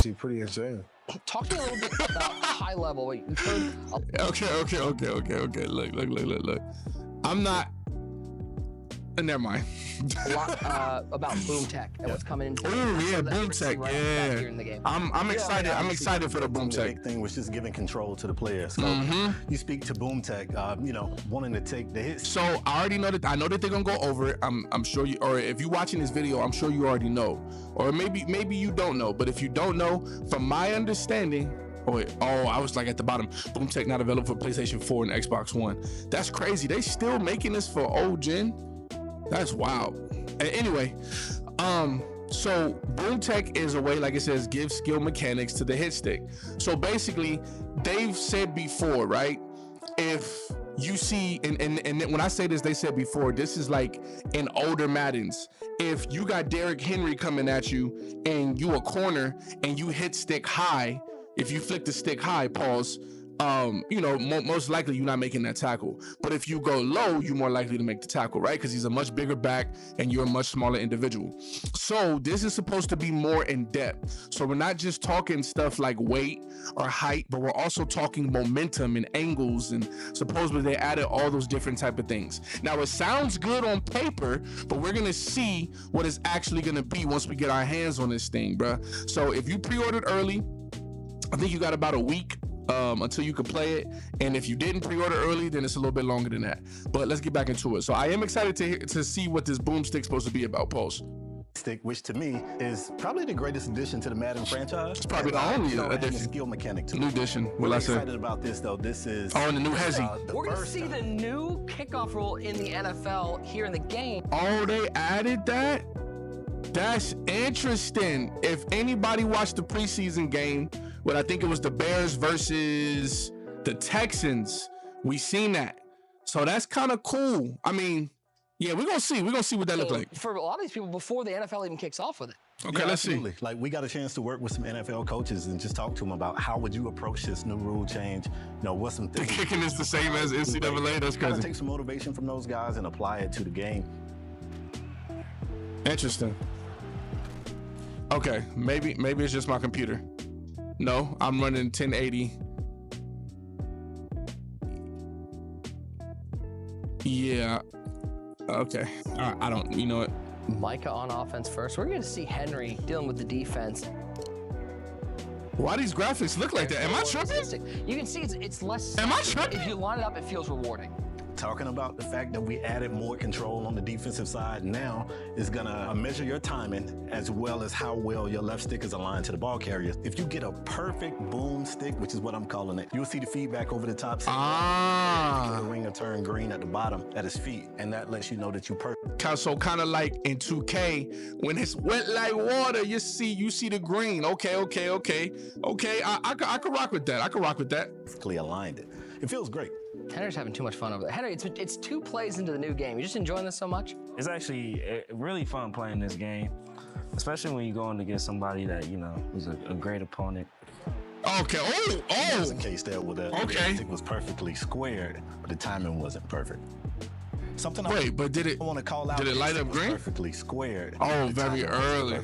actually pretty insane. Talk to me a little bit about high level. Wait, we've heard Look. I'm not. Never mind. a lot about boom tech and what's coming into. Oh yeah, boom tech. Yeah. Here in the game. I'm excited. I'm excited for the boom The tech. big thing was just giving control to the players. So you speak to boom tech, wanting to take the hits. So I already know that. I know that they're gonna go over it. I'm sure you. Or if you're watching this video, I'm sure you already know. Or maybe you don't know. But if you don't know, from my understanding. I was like at the bottom. Boom tech not available for PlayStation 4 and Xbox One. That's crazy. They still making this for old gen. That's wild. Anyway, so boom tech is a way, like it says, give skill mechanics to the hit stick. So basically, they've said before, right? If you see, and when I say this, they said before, this is like in older Maddens. If you got Derrick Henry coming at you and you a corner and you hit stick high, if you flick the stick high, pause, most likely you're not making that tackle. But if you go low, you're more likely to make the tackle, right? Because he's a much bigger back and you're a much smaller individual. So this is supposed to be more in depth. So we're not just talking stuff like weight or height, but we're also talking momentum and angles, and supposedly they added all those different type of things. Now it sounds good on paper, but we're gonna see what it's actually gonna be once we get our hands on this thing, bruh. So if you pre-ordered early, I think you got about a week until you can play it, and if you didn't pre-order early, then it's a little bit longer than that. But let's get back into it. So I am excited to see what this boomstick's supposed to be about. Post stick, which to me is probably the greatest addition to the Madden franchise. It's probably the only addition. Skill mechanic too. New addition. We're excited about this though. This is and the new hezzy. We're gonna see the new kickoff rule in the NFL here in the game. Oh, they added that? That's interesting. If anybody watched the preseason game, what I think it was the Bears versus the Texans, we seen that. So that's kind of cool. I mean, yeah, we're gonna see what that looks like. For a lot of these people, before the NFL even kicks off with it. Okay, let's see. Like, we got a chance to work with some NFL coaches and just talk to them about how would you approach this new rule change. What's some things. The kicking is the same as NCAA. That's crazy. Take some motivation from those guys and apply it to the game. Interesting. Okay, maybe it's just my computer. No, I'm running 1080. Yeah. Okay. All right, I don't. You know what? Micah on offense first. We're going to see Henry dealing with the defense. Why these graphics look like that? Am I tripping? You can see it's less. Am I tripping? If you line it up, it feels rewarding. Talking about the fact that we added more control on the defensive side now is gonna measure your timing as well as how well your left stick is aligned to the ball carrier. If you get a perfect boom stick, which is what I'm calling it, you'll see the feedback over the top. The ring will turn green at the bottom at his feet, and that lets you know that you perfect. So kind of like in 2K, when it's wet like water, you see the green. Okay. I could rock with that. Perfectly aligned it. It feels great. Henry's having too much fun over there. Henry, it's 2 plays into the new game. You just enjoying this so much? It's actually really fun playing this game, especially when you're going against somebody that, who's a great opponent. Okay, There's a case there where the stick was perfectly squared, but the timing wasn't perfect. Did it want to call out? Did it light up green? Perfectly squared. Oh, very early.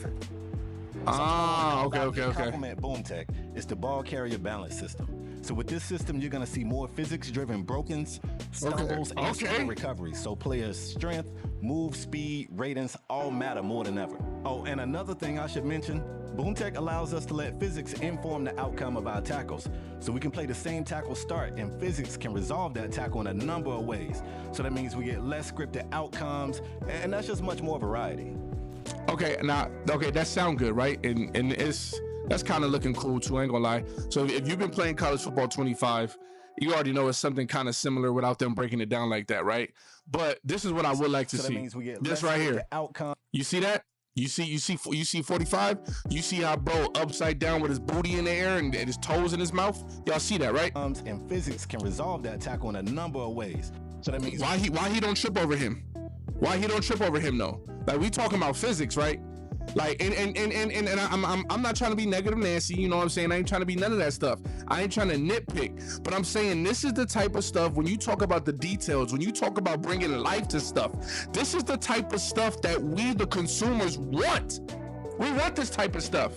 Okay. Compliment boom tech is the ball carrier balance system. So with this system, you're gonna see more physics-driven brokens, stumbles, and sprint recoveries. So players' strength, move speed, ratings all matter more than ever. Oh, and another thing I should mention, boom tech allows us to let physics inform the outcome of our tackles. So we can play the same tackle start, and physics can resolve that tackle in a number of ways. So that means we get less scripted outcomes, and that's just much more variety. Okay, that sound good, right? And that's kind of looking cool too, I ain't gonna lie. So if you've been playing college football 25, you already know it's something kind of similar without them breaking it down like that, right? But this is what I would like to see. Means we get this right here. Outcome. You see that? You see 45? You see how bro upside down with his booty in the air and his toes in his mouth? Y'all see that, right? And physics can resolve that tackle in a number of ways. So that means why he don't trip over him? Why he don't trip over him though? Like, we talking about physics, right? Like, and I'm not trying to be negative Nancy, you know what I'm saying? I ain't trying to be none of that stuff. I ain't trying to nitpick, but I'm saying this is the type of stuff, when you talk about the details, when you talk about bringing life to stuff, this is the type of stuff that we, the consumers, want. We want this type of stuff.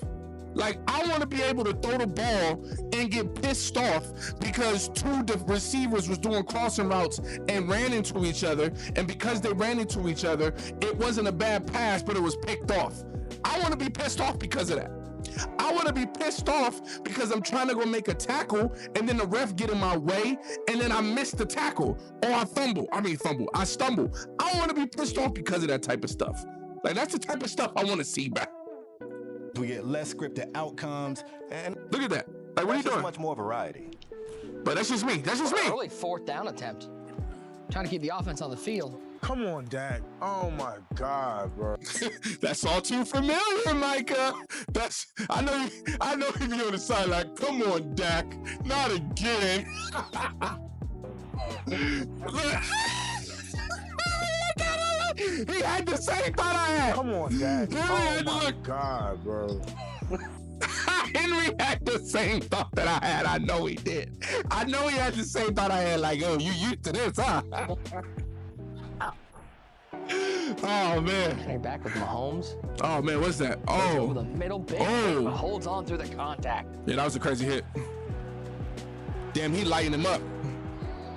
Like, I want to be able to throw the ball and get pissed off because two receivers was doing crossing routes and ran into each other. And because they ran into each other, it wasn't a bad pass, but it was picked off. I want to be pissed off because of that. I want to be pissed off because I'm trying to go make a tackle and then the ref get in my way and then I miss the tackle or I stumble. I want to be pissed off because of that type of stuff. Like, that's the type of stuff I want to see back. We get less scripted outcomes, and Look at that. Like, what are you doing? much more variety. But that's just me. That's just me. Early 4th down attempt. Trying to keep the offense on the field. Come on, Dak. Oh my God, bro. That's all too familiar, Micah. I know you be on the side like, come on, Dak, not again. He had the same thought I had. Come on, Dak. Yeah, Oh my look. God, bro. Henry had the same thought that I had. I know he did. I know he had the same thought I had. Like, oh, you used to this, huh? Oh man. Henry back with Mahomes. Oh man, what's that? Over the Oh, middle bit. Oh. Holds on through the contact. yeah, that was a crazy hit. Damn, he lighting him up.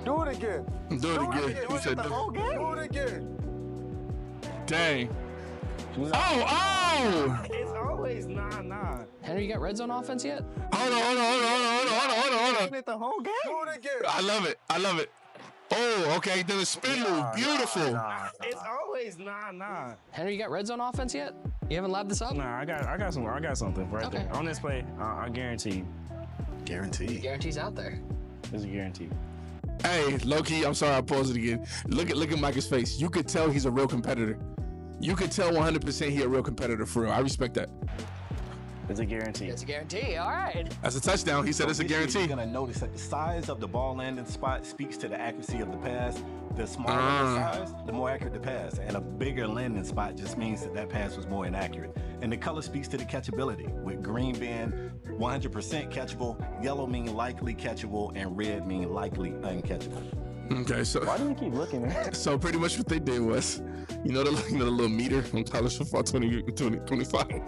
Do it again. Do it again. He said, Do it again. dang. Oh! It's always 9-9. Henry, you got red zone offense yet? Hold on. The whole game. Do it again. I love it. Oh, okay. Then a spin move. Beautiful. It's always 9-9. Henry, you got red zone offense yet? You haven't labbed this up? Nah, I got something right Okay. there. On this play, I guarantee you. Guaranteed. Guarantees out there. There's a guarantee. Hey, low-key, I'm sorry I paused it again. Look at Micah's face. You could tell he's a real competitor. You could tell 100% he a real competitor for real. I respect that. It's a guarantee. It's a guarantee. All right. That's a touchdown. He said it's a This year, guarantee. You're gonna notice that the size of the ball landing spot speaks to the accuracy of the pass. The smaller the size, the more accurate the pass. And a bigger landing spot just means that pass was more inaccurate. And the color speaks to the catchability, with green being 100% catchable, yellow mean likely catchable, and red mean likely uncatchable. Okay, so Why do you keep looking at it? so pretty much what they did was, the little meter on college football 2025.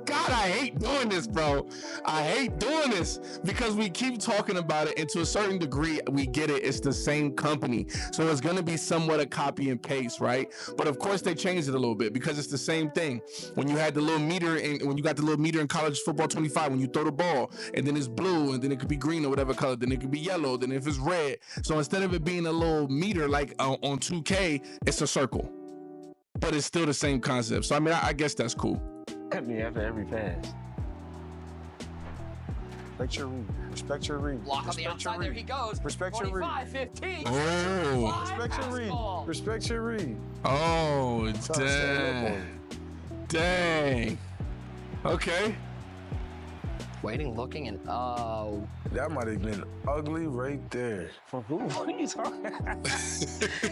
God, I hate doing this, bro. I hate doing this because we keep talking about it, and to a certain degree, we get it. It's the same company, so it's gonna be somewhat a copy and paste, right? But of course, they changed it a little bit because it's the same thing. When you had the little meter, and when you got the little meter in college football 25, when you throw the ball, and then it's blue, and then it could be green or whatever color, then it could be yellow, then if it's red. So instead of it being a little meter like on 2K, it's a circle. But it's still the same concept. So I mean, I guess that's cool. Hit me after every pass. Respect your read. Respect your read. Block on the Respect your outside. There read. he goes. Respect your read. 25, 15. Oh. Respect your read. Respect your read. Oh, Trying to stand up on dang. Okay. Waiting, looking, and oh. you. That might have been ugly right there. For who? What are you talking?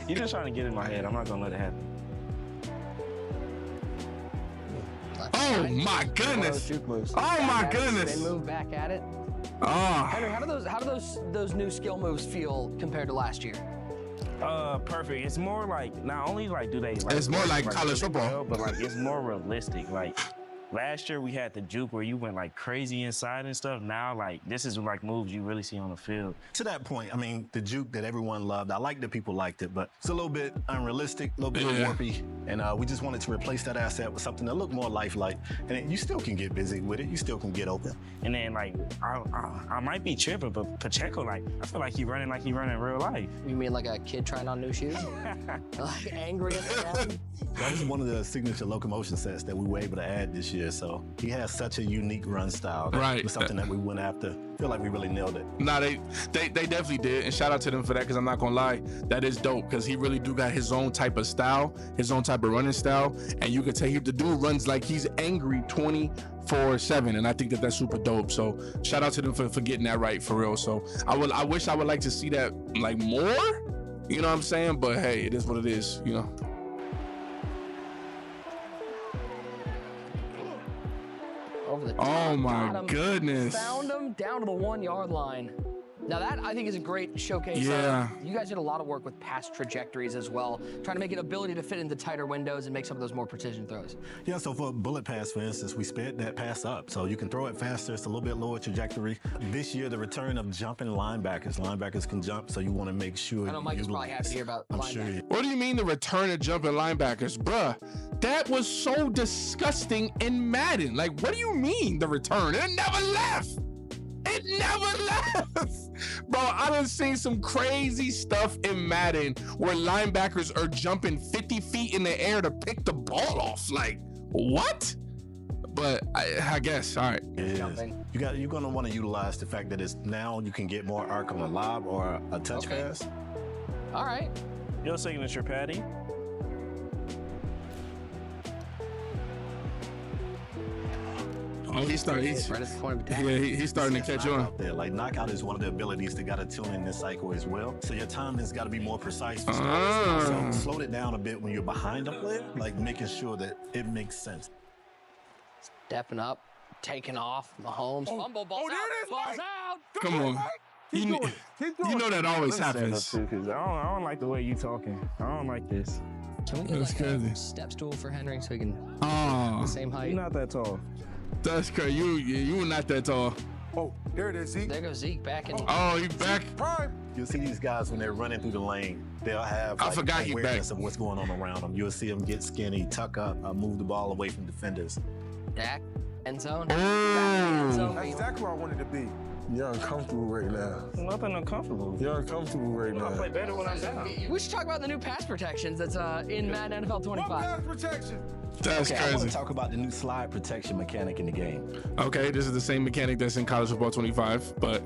You're just trying to get in my head. I'm not gonna let it happen. Oh my goodness. Oh my goodness. Spin move back at it. Oh. Henry, how do those new skill moves feel compared to last year? Perfect. It's more like not only like do they like It's more like college really football. well, but like it's more realistic. Like last year we had the juke where you went like crazy inside and stuff. Now like this is like moves you really see on the field. To that point, I mean, the juke that everyone loved, I like that people liked it, but it's a little bit unrealistic, a little bit Yeah. warpy, and we just wanted to replace that asset with something that looked more lifelike, and you still can get busy with it, you still can get open. And then like I might be tripping, but Pacheco like I feel like he running in real life. You mean like a kid trying on new shoes? Like angry at the end? That was one of the signature locomotion sets that we were able to add this year, so he has such a unique run style. Right. It was something that we went after. Feel like we really nailed it. Nah, they definitely did, and shout out to them for that, because I'm not gonna lie, that is dope, because he really do got his own type of style, his own type of running style, and you can tell the dude runs like he's angry 24/7, and I think that's super dope. So shout out to them for getting that right for real. So I wish I would like to see that like more, you know what I'm saying? But hey, it is what it is, you know. Over the top. Oh my Got him. goodness. Found him down to the 1 yard line. Now that I think is a great showcase. Yeah. You guys did a lot of work with pass trajectories as well, trying to make an ability to fit into tighter windows and make some of those more precision throws. Yeah, so for bullet pass, for instance, we sped that pass up. So you can throw it faster. It's a little bit lower trajectory. This year, the return of jumping linebackers. Linebackers can jump, so you want to make sure. I know Mike is probably happy to hear about I'm linebackers. sure. What do you mean the return of jumping linebackers? Bruh, that was so disgusting in Madden. Like, what do you mean the return? It never left. It never left. Bro, I done seen some crazy stuff in Madden where linebackers are jumping 50 feet in the air to pick the ball off. Like, what? But I guess, all right. It is. Jumping. You're gonna want to utilize the fact that it's now you can get more arc on a lob or a touch Okay. pass. All right. Your signature, Patty. Oh, he's Right at the point of attack. yeah, he's starting to catch on. Knockout there. Like knockout is one of the abilities that got to tune in this cycle as well. So your timing's got to be more precise. For Ah. So slow it down a bit when you're behind a player, like making sure that it makes sense. Stepping up, taking off. Mahomes. Fumble. Ball's there out. it is, Ball's Mike. out. Come on. Keep You, doing it. Keep doing you know it. that always happens. Because I don't like the way you talking. I don't like this. Can we get That's like a crazy. step stool for Henry so he can Oh, the same height? You're not that tall. that's crazy. You were not that tall. Oh, there it is, Zeke. There goes Zeke back in. Oh, you back? Prime. You'll see these guys when they're running through the lane, they'll have I forgot he awareness back. of what's going on around them. You'll see them get skinny, tuck up, move the ball away from defenders. Dak. End zone. Oh. End zone. That's exactly where I wanted to be. You're uncomfortable right now. Nothing uncomfortable. You're uncomfortable right I play now. better when I'm down. We should talk about the new pass protections that's in Madden NFL What 25. pass protection? That's Okay, I want crazy. to talk about the new slide protection mechanic in the game. Okay, this is the same mechanic that's in College Football 25, but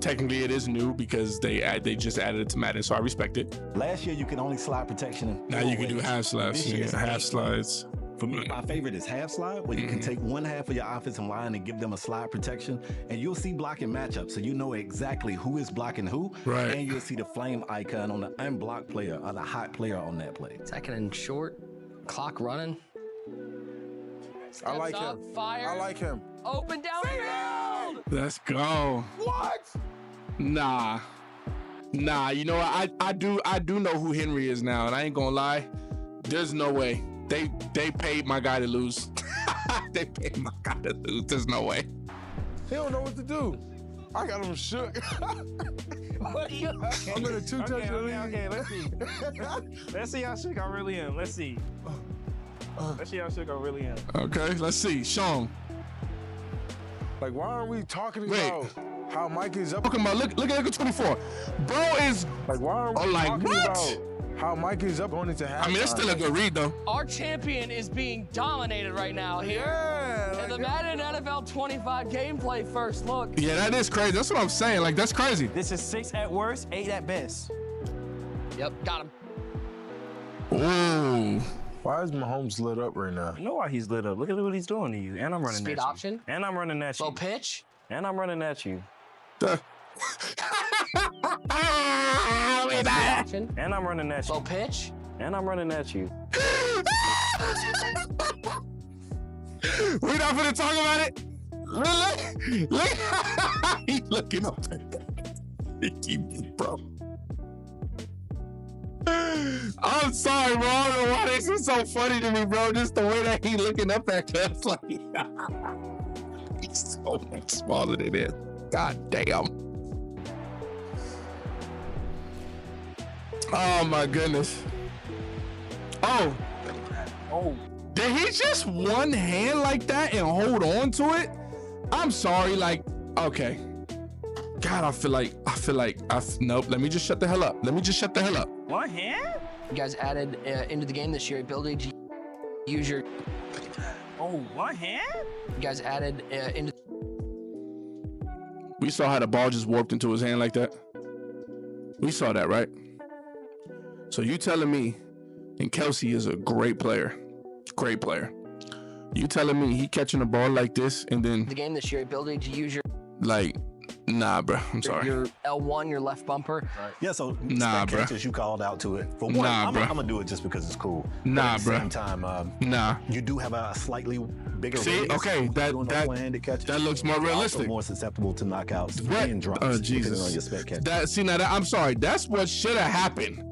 technically it is new because they just added it to Madden, so I respect it. Last year, you could only slide protection in Now you can do ways. half slides. This year, it's Half eight. slides. For me, my favorite is half slide, where you can take one half of your offensive line and give them a slide protection, and you'll see blocking matchups, so you know exactly who is blocking who, Right. and you'll see the flame icon on the unblocked player or the hot player on that play. Second and short. Clock running. I like Steps him. up, fires. I like him. Open downfield. Let's go. What? Nah. You know what? I do know who Henry is now, and I ain't gonna lie. There's no way. They paid my guy to lose. They paid my guy to lose. There's no way. He don't know what to do. I got him shook. What are you? I'm in a two-touch league. Okay, let's see. Let's see how shook I really am. Let's see. Let's see how shook I really am. Okay, let's see. Sean. Like, why aren't we talking Wait. about how Mike is up? Talking about look at 24. Bro is Like, why aren't we Oh, like, talking what? about how Mike is up going into halftime? I mean, it's still a good read though. Our champion is being dominated right now here. Yeah. And the like, Madden NFL 25 gameplay first look. Yeah, that is crazy. That's what I'm saying. Like, that's crazy. This is 6 at worst, 8 at best. Yep, got him. Ooh. why is Mahomes lit up right now? You know why he's lit up. Look at what he's doing to you. And I'm running Speed at you. option. And I'm running at you. Low pitch. And I'm running at you. The- Speed option. And I'm running at Low you. pitch. And I'm running at you. We're not gonna talk about it. Really? Look, he's looking up. He keep bro. I'm sorry, bro. I don't know why this is so funny to me, bro. Just the way that he looking up at us, like he's so much smaller than this. God damn. Oh my goodness. Oh. Oh. Did he just one hand like that and hold on to it? I'm sorry, like, okay. God, I feel like, nope, let me just shut the hell up. One hand? You guys added into the game this year ability to use your. Oh, one hand? You guys added into. We saw how the ball just warped into his hand like that. We saw that, right? So you telling me, and Kelsey is a great player. You telling me he catching the ball like this and then the game this year ability to use your. like Nah, bro. I'm sorry. Your L1, your left bumper. Yeah, so Nah, spec bruh. catches, you called out to it. For one, Nah, I'm bruh. gonna do it just because it's cool. Nah, but at the bruh. same time, Nah. you do have a slightly bigger See, radius. okay, that one-handed catches. that looks more You're also realistic. more susceptible to knockouts What? and drops. Oh, depending Jesus. on your spec catch. I'm sorry. That's what should have happened.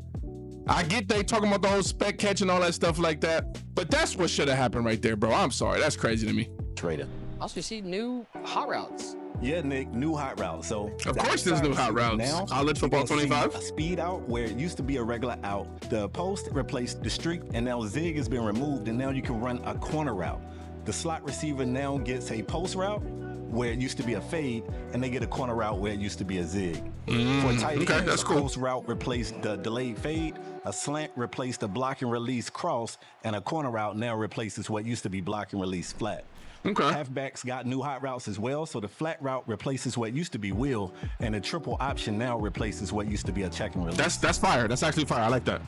I get they talking about the whole spec catch and all that stuff like that, but that's what should have happened right there, bro. I'm sorry. That's crazy to me. Trader. Also, you see new hot routes. Yeah, Nick, new hot route. So Of course there's new hot routes. Now, College you're football gonna see 25. a speed out where it used to be a regular out. The post replaced the streak, and now zig has been removed, and now you can run a corner route. The slot receiver now gets a post route where it used to be a fade, and they get a corner route where it used to be a zig. For tight okay, ends, that's a cool. post route replaced the delayed fade, a slant replaced the block and release cross, and a corner route now replaces what used to be block and release flat. Okay. Halfbacks got new hot routes as well, so the flat route replaces what used to be wheel, and the triple option now replaces what used to be a check and release. That's fire. That's actually fire. I like that.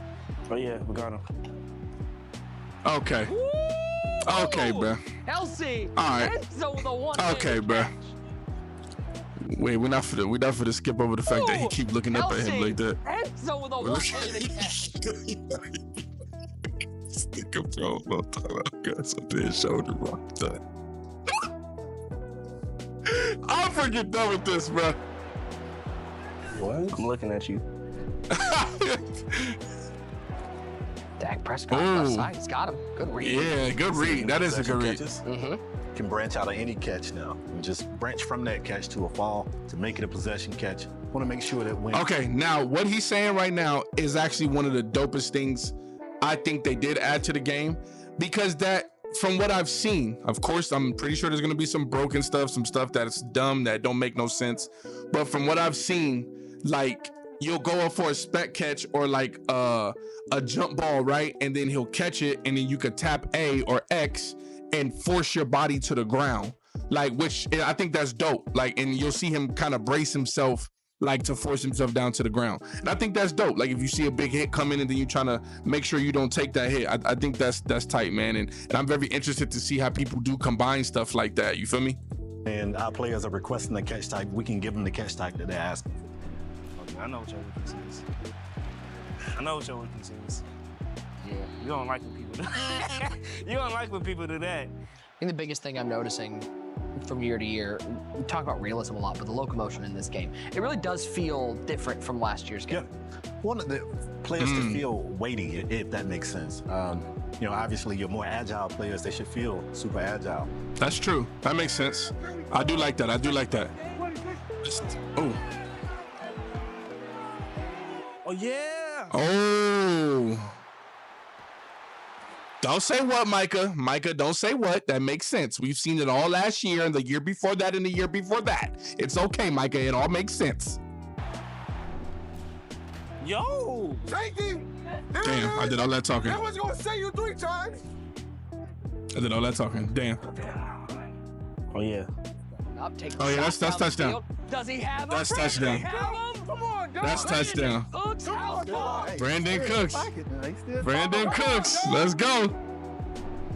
Oh yeah, we got him. Okay. Okay, bro. Elsie. All right. Enzo with a one. Okay, bro. Wait, we're not for to skip over the fact that he keep looking up at him like that. Enzo with a one-handed catch. Stick up your whole time. I got something his shoulder rocked up. I'm freaking done with this, bro. What? I'm looking at you. Dak Prescott Ooh. left side. He's got him. Good read. Yeah, good read. That is a good read. Can branch out of any catch now. You just branch from that catch to a fall to make it a possession catch. Want to make sure that when Okay, now what he's saying right now is actually one of the dopest things I think they did add to the game, because that, from what I've seen, of course, I'm pretty sure there's gonna be some broken stuff, some stuff that's dumb, that don't make no sense. But from what I've seen, like, you'll go up for a spec catch or like a jump ball, right? And then he'll catch it, and then you could tap A or X and force your body to the ground. Like, which I think that's dope. Like, and you'll see him kind of brace himself, like, to force himself down to the ground. And I think that's dope. Like, if you see a big hit coming and then you're trying to make sure you don't take that hit, I think that's tight, man. And I'm very interested to see how people do combine stuff like that. You feel me? and our players are requesting the catch type, we can give them the catch type that they're asking. Okay, I know what your weakness is. I know what your weakness is. Yeah, you don't like when people do that. You don't like when people do that. I think the biggest thing I'm noticing from year to year, we talk about realism a lot, but the locomotion in this game, it really does feel different from last year's game. Yeah, one of the players to feel weighty, if that makes sense. You know, obviously your more agile players, they should feel super agile. That's true. That makes sense. I do like that. I do like that. Oh. Oh, yeah. Oh. Don't say what, Micah. Micah, don't say what. That makes sense. We've seen it all last year and the year before that and the year before that. It's okay, Micah. It all makes sense. Yo. Safety! Damn, I did all that talking. I was gonna say you 3 times. I did all that talking. Damn. Oh, yeah. Up, take Oh, yeah, that's down the touchdown. field. Does he have him? That's touchdown. Come on, dog. That's touchdown. Cooks, how far? Brandon Cooks. Brandon Cooks. Let's go.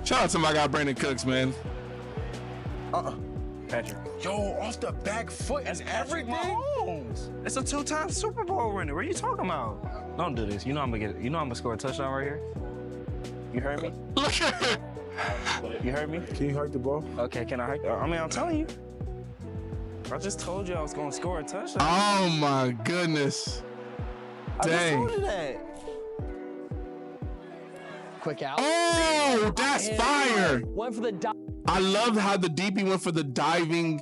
Shout out to my guy Brandon Cooks, man. Patrick. Yo, off the back foot and everything. Mahomes. It's a 2-time Super Bowl winner. What are you talking about? Don't do this. You know I'm gonna get it. You know I'm gonna score a touchdown right here. You heard me? Look at it. You heard me? Can you hike the ball? Okay, can I hike? I mean, I'm telling you. I just told you I was gonna score a touchdown. Oh my goodness. I just Dang. told you that. Quick out. Oh, that's fire. Went for the I love how the DB went for the diving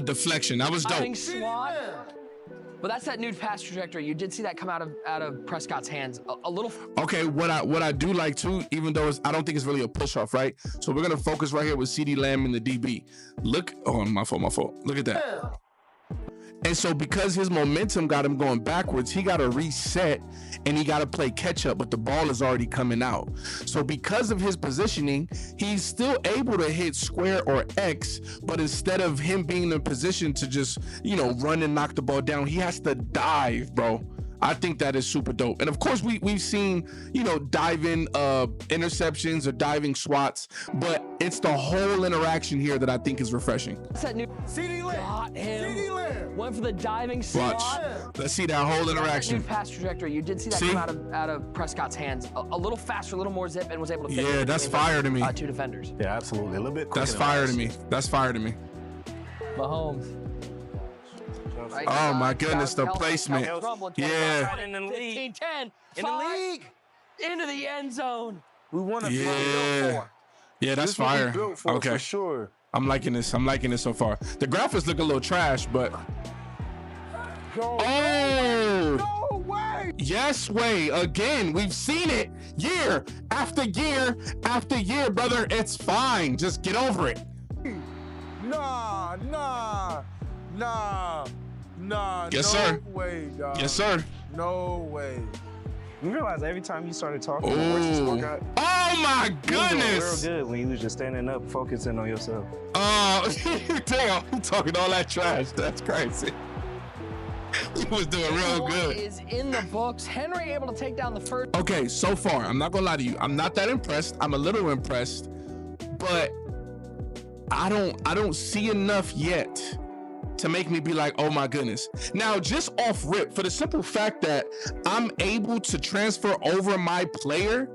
deflection. That was dope. diving swat. But that's that new pass trajectory. You did see that come out of Prescott's hands a little. Okay, what I do like too, even though I don't think it's really a push off, right? So we're gonna focus right here with CeeDee Lamb and the DB. Look, oh, my fault. Look at that. And so because his momentum got him going backwards, he got to reset and he got to play catch up, but the ball is already coming out. So because of his positioning, he's still able to hit square or X, but instead of him being in position to just, run and knock the ball down, he has to dive, bro. I think that is super dope. And of course, we've seen, diving interceptions or diving swats, but it's the whole interaction here that I think is refreshing. That's that new. CeeDee Lamb. Got him. CeeDee Lamb. went for the diving Watch. slot. Let's see that whole That new interaction. pass trajectory. You did see that See? come out of Prescott's hands a little faster, a little more zip, and was able to fit Yeah, that's between fire to me. two defenders. Yeah, absolutely. A little bit quicker That's than fire last to me. year. That's fire to me. Mahomes. Right, Oh my goodness, the Kelsey, placement. Kelsey's rumbling, Yeah. Kelsey's In the league. 15-10. In the league. Into the end zone. We want to Yeah. Yeah, that's This what we fire. built for, Okay. for sure. I'm liking this. I'm liking this so far. The graphics look a little trash, but oh, No way. yes, way. Again, we've seen it year after year after year, brother. It's fine. Just get over it. Nah. Yes, no sir. way, dog. Yes, sir. No way. You realize every time you started talking, the worse your score Oh, got? oh my You was doing goodness. real good when you was just standing up, focusing on yourself. Damn, I'm talking all that trash. That's crazy. He was doing real One good. is in the books. Henry able to take down the first. Okay, so far, I'm not gonna lie to you. I'm not that impressed. I'm a little impressed, but I don't see enough yet to make me be like, oh my goodness. Now, just off rip, for the simple fact that I'm able to transfer over my player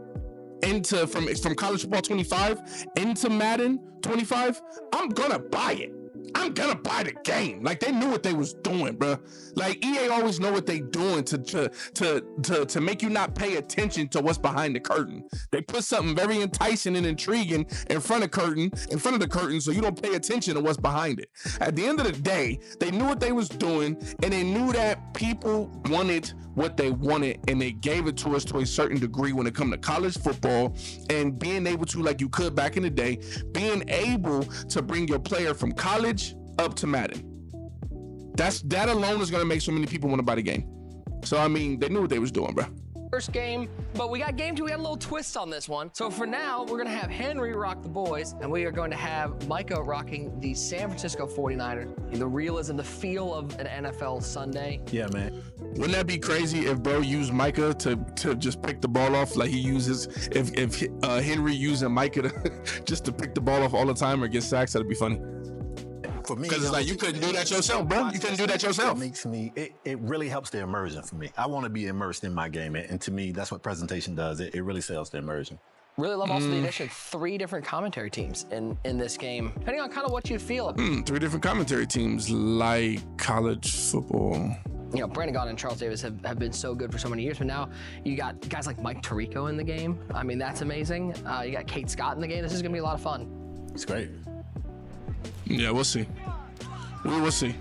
into from college football 25 into Madden 25, I'm gonna buy it. I'm gonna buy the game. Like, they knew what they was doing, bro. Like, EA always know what they doing to make you not pay attention to what's behind the curtain. They put something very enticing and intriguing in front of the curtain, so you don't pay attention to what's behind it. At the end of the day, they knew what they was doing, and they knew that people wanted what they wanted, and they gave it to us to a certain degree when it come to college football, and being able to, like you could back in the day, being able to bring your player from college up to Madden. That alone is going to make so many people want to buy the game. So, I mean, they knew what they was doing, bro. First game, but we got game two. We got a little twist on this one. So for now, we're going to have Henry rock the boys, and we are going to have Micah rocking the San Francisco 49ers. The realism, the feel of an NFL Sunday. Yeah, man. Wouldn't that be crazy if bro used Micah to just pick the ball off like he uses, if Henry using Micah just to pick the ball off all the time or get sacks? That'd be funny. For me, Because it's like, you couldn't do that yourself, bro. You couldn't do that yourself. It makes me, it really helps the immersion for me. I want to be immersed in my game. And to me, that's what presentation does. It really sells the immersion. Really love also the addition of 3 different commentary teams in this game, depending on kind of what you feel. 3 different commentary teams like college football. You know, Brandon Gaudin and Charles Davis have been so good for so many years, but now you got guys like Mike Tirico in the game. I mean, that's amazing. You got Kate Scott in the game. This is going to be a lot of fun. It's great. Yeah, we'll see. We will see.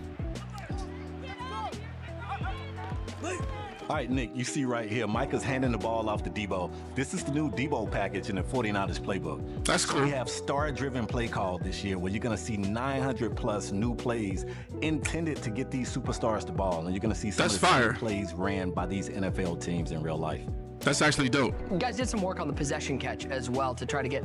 All right, Nick, you see right here, Micah's handing the ball off to Debo. This is the new Debo package in the 49ers playbook. That's cool. We have star-driven play call this year where you're going to see 900 plus new plays intended to get these superstars the ball. And you're going to see some That's of the same fire. plays ran by these NFL teams in real life. That's actually dope. You guys did some work on the possession catch as well to try to get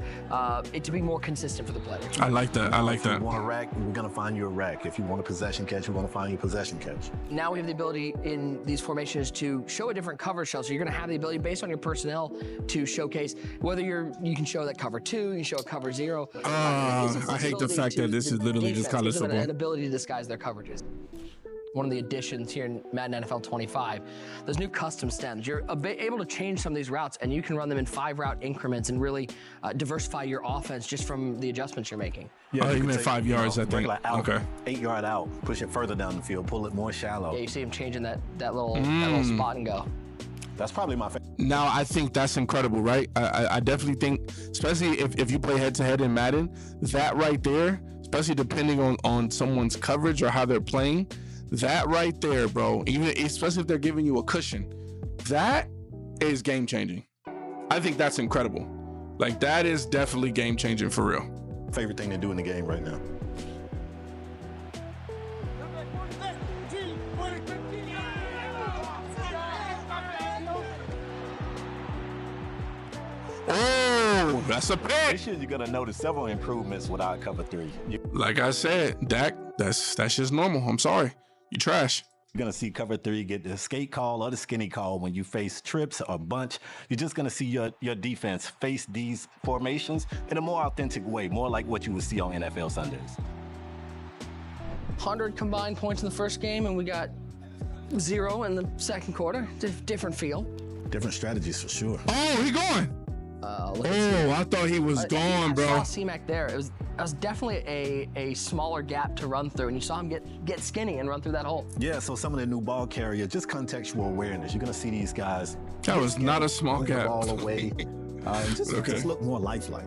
it to be more consistent for the players. I like that. I like If that. you want a rack, we're going to find you a rack. If you want a possession catch, we're going to find you a possession catch. Now we have the ability in these formations to show a different cover shell. So you're going to have the ability based on your personnel to showcase whether you can show that cover 2, you can show a cover 0. I hate the fact that this is literally just college football. football. An ability to disguise their coverages. One of the additions here in Madden NFL 25, those new custom stems. You're able to change some of these routes, and you can run them in 5-route increments and really diversify your offense just from the adjustments you're making. Yeah, Oh, you you can meant take, 5 yards, I think. regular out, Okay. 8-yard out, push it further down the field, pull it more shallow. Yeah, you see him changing that little spot and go. That's probably my favorite. Now, I think that's incredible, right? I definitely think, especially if you play head-to-head in Madden, that right there, especially depending on someone's coverage or how they're playing, that right there, bro, even especially if they're giving you a cushion, that is game-changing. I think that's incredible. Like, that is definitely game-changing for real. Favorite thing to do in the game right now. Oh, that's a pick. This year, you're going to notice several improvements without cover 3. You're Like I said, Dak, that's just normal. I'm sorry. You trash. going to see cover 3 get the skate call or the skinny call when you face trips or bunch. You're just going to see your defense face these formations in a more authentic way, more like what you would see on NFL Sundays. 100 combined points in the first game, and we got 0 in the second quarter. Different feel. Different strategies for sure. Oh, he going. Look at Oh, I thought he was gone, bro. I saw C-Mac there. It was definitely a smaller gap to run through, and you saw him get skinny and run through that hole. Yeah, so some of the new ball carrier, just contextual awareness. You're gonna see these guys. That was not a small move the gap. ball away. And just look more lifelike.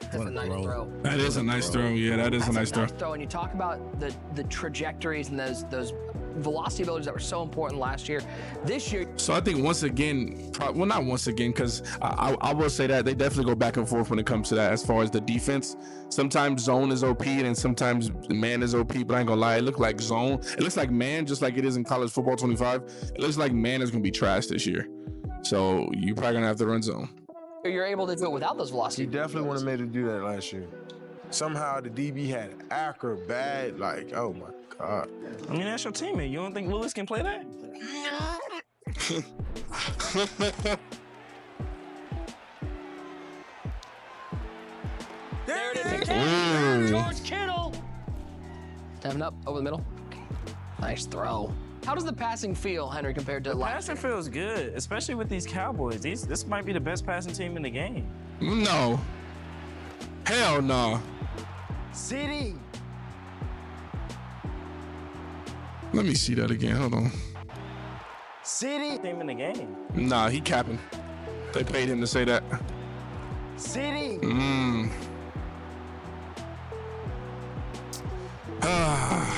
That's a nice throw. That is a nice throw. Yeah, that is a nice throw. And you talk about the trajectories and those velocity abilities that were so important last year. This year. So I think once again, well, not once again, because I will say that they definitely go back and forth when it comes to that as far as the defense. Sometimes zone is OP and sometimes man is OP, but I ain't gonna lie, it looked like zone. It looks like man, just like it is in college football 25. It looks like man is gonna be trash this year. So you're probably gonna have to run zone. You're able to do it without those velocity. He definitely would have made it do that last year. Somehow the DB had acrobat, like, oh my God. I mean, that's your teammate. You don't think Lewis can play that? There it is again. George Kittle. 7 up over the middle. Nice throw. How does the passing feel, Henry, compared to last Passing feels good, especially with these Cowboys. This might be the best passing team in the game. No. Hell no. CD. Let me see that again. Hold on. CD. Team in the game. Nah, he capping. They paid him to say that. CD.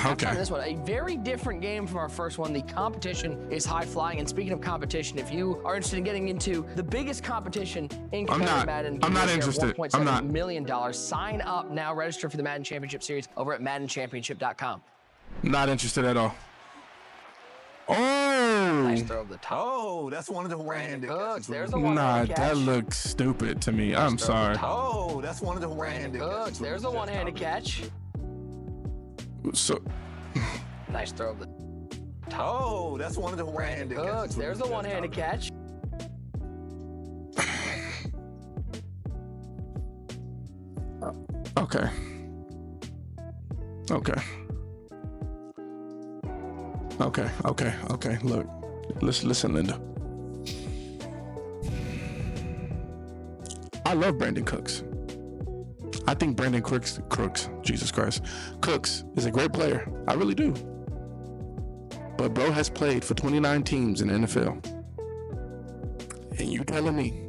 Okay. This one, a very different game from our first one. The competition is high flying. And speaking of competition, if you are interested in getting into the biggest competition in competitive Madden, I'm not interested. $1.7 million. Sign up now. Register for the Madden Championship Series over at MaddenChampionship.com. Not interested at all. Oh. Nice throw over the top. Oh, that's one of the random. Hooks. There's the one. Nah, that looks stupid to me. I'm sorry. Oh, that's one of the random. Hooks. There's the one-handed catch. So. Nice throw over the top. Oh, that's one of the random. Hooks. There's the one-handed catch. Okay. Okay. Okay. Look, listen, Linda. I love Brandon Cooks. I think Brandon Cooks, Jesus Christ, Cooks is a great player. I really do. But bro has played for 29 teams in the NFL. And you telling me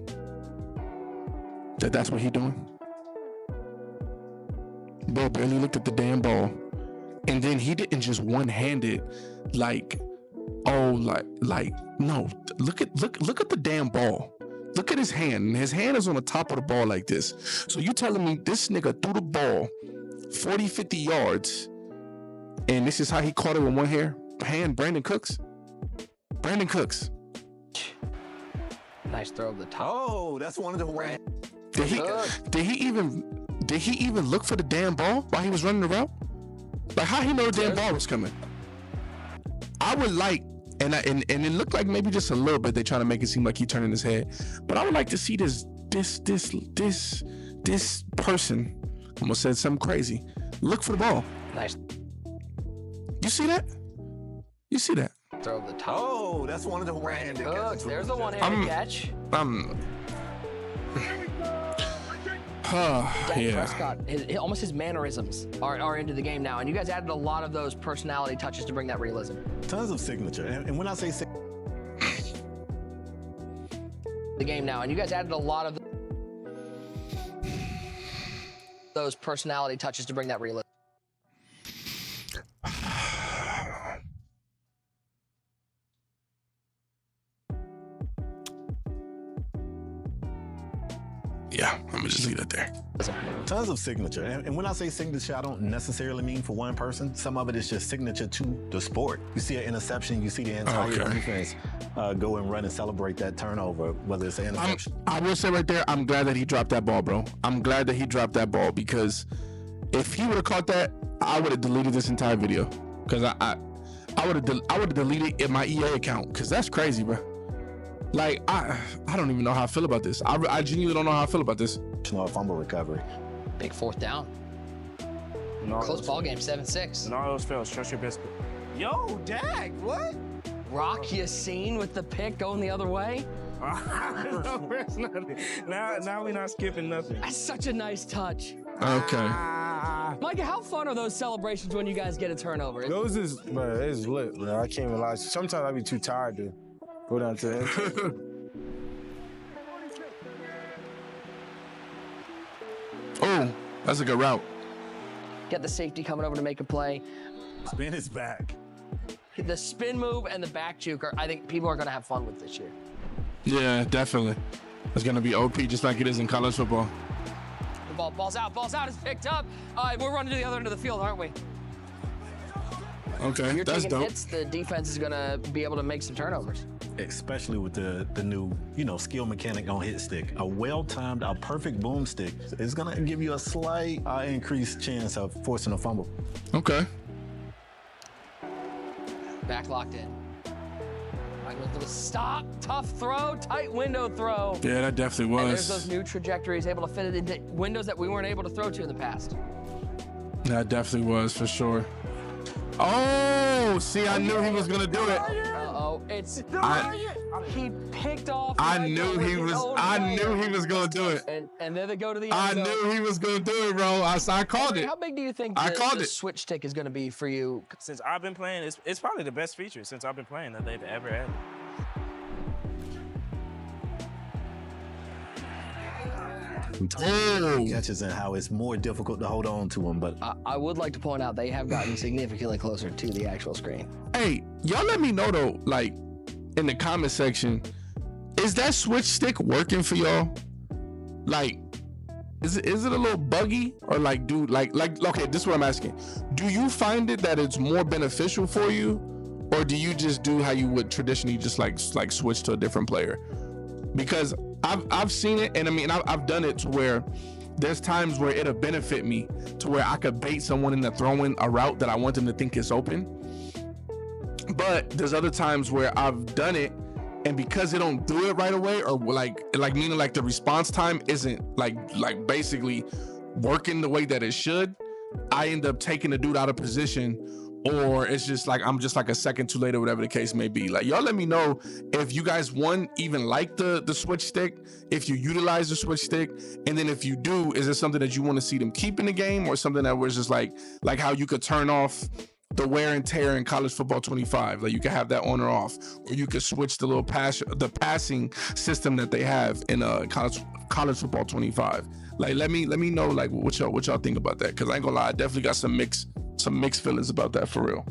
that that's what he doing? Bro barely looked at the damn ball. And then he didn't just one-hand it like no. Look at the damn ball. Look at his hand. And his hand is on the top of the ball like this. So you telling me this nigga threw the ball 40, 50 yards and this is how he caught it with one hand? Brandon Cooks? Brandon Cooks. Nice throw over the top. Oh, that's one of the random. Did he even look for the damn ball while he was running the route? Like, how he know the damn ball was coming? I would like, and it looked like maybe just a little bit they trying to make it seem like he turning his head, but I would like to see this person, almost said something crazy, look for the ball. Nice. You see that? You see that? Throw over the top. Oh, that's one of the random. Hooks. There's the one-handed catch. Dak Yeah. Prescott, almost his mannerisms are into the game now, and you guys added a lot of those personality touches to bring that realism. Tons of signature. And when I say The game now, and you guys added a lot of those personality touches to bring that realism. Yeah, I'm gonna just leave that there. tons of signature. And when I say signature, I don't necessarily mean for one person. Some of it is just signature to the sport. You see an interception, you see the entire defense go and run and celebrate that turnover, whether it's an interception. I will say right there, I'm glad that he dropped that ball, bro. I'm glad that he dropped that ball, because if he would have caught that, I would have deleted this entire video. Because I would have deleted in my EA account, because that's crazy, bro. Like, I don't even know how I feel about this. I genuinely don't know how I feel about this. Fumble recovery. Big fourth down. Close ball game, 7-6. When all else fails, trust your best. Yo, Dak, what? Rock Yassin with the pick going the other way. No, there's nothing. Now we're not skipping nothing. That's such a nice touch. Okay. Micah, how fun are those celebrations when you guys get a turnover? Those is, bro, it's lit, bro. I can't even lie. Sometimes I be too tired to go down to the Oh, that's a good route. Get the safety coming over to make a play. Spin his back. The spin move and the back juke I think people are going to have fun with this year. Yeah, definitely. It's going to be OP just like it is in college football. The ball's out, it's picked up. We're running to the other end of the field, aren't we? Okay, You're that's taking dope. hits, the defense is going to be able to make some turnovers. Especially with the new, skill mechanic on hit stick. A well-timed, a perfect boom stick is gonna give you a slight increased chance of forcing a fumble. Okay. Back locked in. Little stop, tough throw, tight window throw. Yeah, that definitely And there's was. those new trajectories, able to fit it into windows that we weren't able to throw to in the past. That definitely was for sure. Oh, see, I knew he was gonna do it. Uh-oh, he picked off. I knew he was gonna do it. And there they go to the I end zone. knew he was gonna do it, bro. I called it. How big do you think I called the it. switch stick is going to be for you? Since I've been playing, it's probably the best feature since I've been playing that they've ever had. Oh. Catches and how it's more difficult to hold on to him, but I would like to point out they have gotten significantly closer to the actual screen. Hey, y'all let me know though, like in the comment section, is that switch stick working for y'all? Like, is it a little buggy or like, dude, like okay, this is what I'm asking. Do you find it that it's more beneficial for you, or do you just do how you would traditionally just like switch to a different player? Because I've seen it, and I mean I've done it to where there's times where it'll benefit me to where I could bait someone into throwing a route that I want them to think is open. But there's other times where I've done it, and because they don't do it right away, or like meaning like the response time isn't like basically working the way that it should, I end up taking the dude out of position, or it's just like I'm just like a second too late or whatever the case may be. Like, y'all let me know if you guys even like the switch stick, if you utilize the switch stick, and then if you do, is it something that you want to see them keep in the game, or something that was just like how you could turn off the wear and tear in college football 25, like you can have that on or off, or you could switch the little passing system that they have in college football 25. Like, let me know like what y'all think about that, because I ain't gonna lie, I definitely got some mixed feelings about that for real.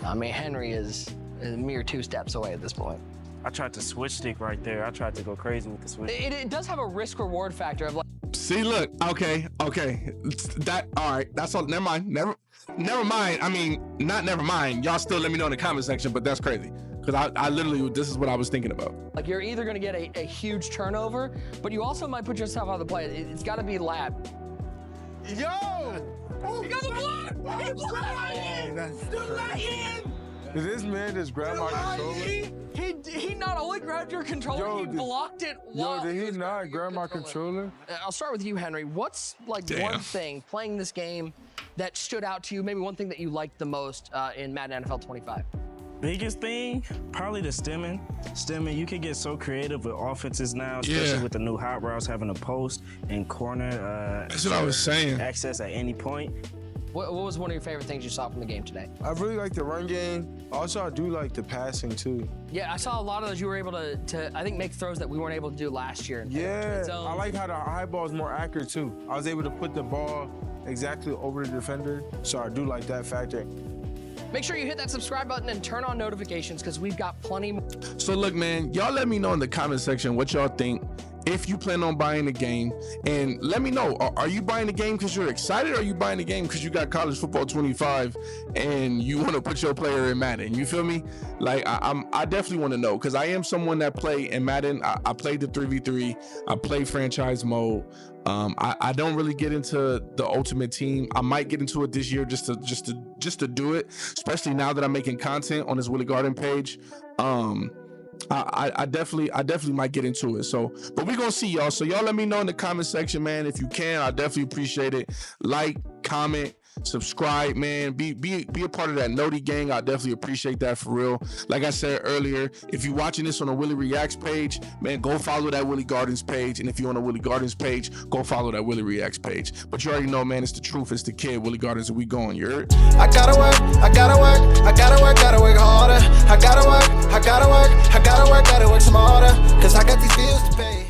I mean, Henry is a mere 2 steps away at this point. I tried to switch stick right there. I tried to go crazy with the switch. It does have a risk reward factor of like. See, look, okay, that all right. That's all. Never mind. Never mind. I mean, not never mind. Y'all still let me know in the comment section, but that's crazy. Because I literally, this is what I was thinking about. Like, you're either going to get a huge turnover, but you also might put yourself out of the play. It's got to be lab. Yo! He got the block! He blocked! Did this man just grab my controller? He not only grabbed your controller, he blocked it. Did he not grab my controller? I'll start with you, Henry. What's like one thing playing this game that stood out to you? Maybe one thing that you liked the most in Madden NFL 25. Biggest thing, probably the stemming. Stemming, you can get so creative with offenses now, especially with the new hot routes having a post and corner. That's what I was saying. Access at any point. What was one of your favorite things you saw from the game today? I really like the run game. Also, I do like the passing too. Yeah, I saw a lot of those. You were able to I think, make throws that we weren't able to do last year. Yeah, I like how the high ball is more accurate too. I was able to put the ball exactly over the defender, so I do like that factor. Make sure you hit that subscribe button and turn on notifications, because we've got plenty more. So look, man, y'all let me know in the comment section what y'all think, if you plan on buying the game, and let me know, are you buying the game because you're excited, or are you buying the game because you got college football 25 and you want to put your player in Madden? You feel me? Like, I definitely want to know, because I am someone that play in Madden. I played the 3v3, I play franchise mode. I don't really get into the ultimate team. I might get into it this year just to do it, especially now that I'm making content on this Willie Garden page. I definitely might get into it. So, but we're gonna see, y'all. So y'all let me know in the comment section, man. If you can, I definitely appreciate it. Like, comment, subscribe, man. Be a part of that Noti gang. I definitely appreciate that for real. Like I said earlier, if you're watching this on the Willie Reacts page, man, go follow that Willie Gardens page. And if you're on the Willie Gardens page, go follow that Willie Reacts page. But you already know, man, it's the truth. It's the kid. Willie Gardens, and we going. You heard? I gotta work harder. I gotta work smarter. Cause I got these bills to pay.